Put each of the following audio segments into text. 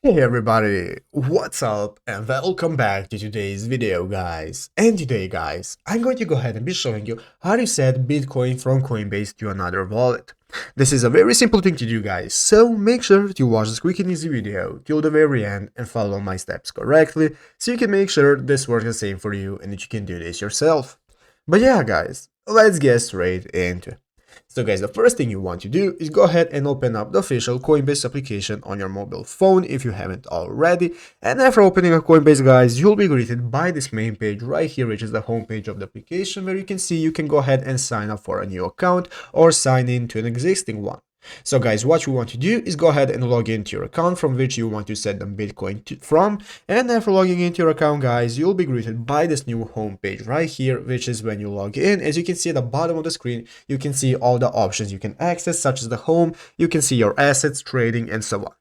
Hey everybody, what's up and welcome back to today's video guys. And today guys, I'm going to go ahead and be showing you how to set Bitcoin from Coinbase to another wallet. This is a very simple thing to do guys, so make sure to watch this quick and easy video till the very end and follow my steps correctly so you can make sure this works the same for you and that you can do this yourself. But yeah guys, let's get straight into it. So guys, the first thing you want to do is go ahead and open up the official Coinbase application on your mobile phone if you haven't already. And after opening a Coinbase guys, you'll be greeted by this main page right here, which is the home page of the application, where you can see you can go ahead and sign up for a new account or sign in to an existing one. So guys, what you want to do is go ahead and log into your account from which you want to send them Bitcoin from. And after logging into your account guys, you'll be greeted by this new home page right here, which is when you log in. As you can see at the bottom of the screen, you can see all the options you can access, such as the home, you can see your assets, trading, and so on.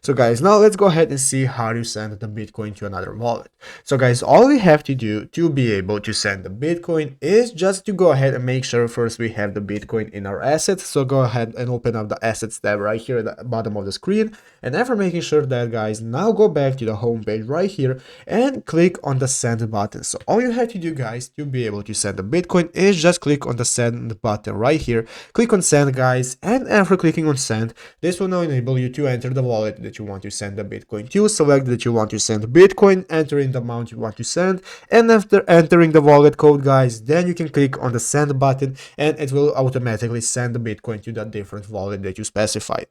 So guys, now let's go ahead and see how to send the Bitcoin to another wallet. So guys, all we have to do to be able to send the Bitcoin is just to go ahead and make sure first we have the Bitcoin in our assets. So go ahead and open up the assets tab right here at the bottom of the screen. And after making sure that guys, now go back to the home page right here and click on the send button. So all you have to do guys to be able to send the Bitcoin is just click on the send button right here. Click on send guys, and after clicking on send, this will now enable you to enter the wallet that you want to send the Bitcoin to. Select that you want to send Bitcoin, enter in the amount you want to send, and after entering the wallet code guys, then you can click on the send button and it will automatically send the Bitcoin to that different wallet that you specified.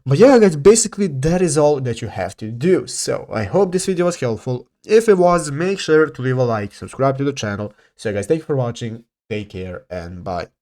But yeah guys, basically that is all that you have to do. So I hope this video was helpful. If it was, make sure to leave a like, subscribe to the channel. So guys, thank you for watching, take care, and bye.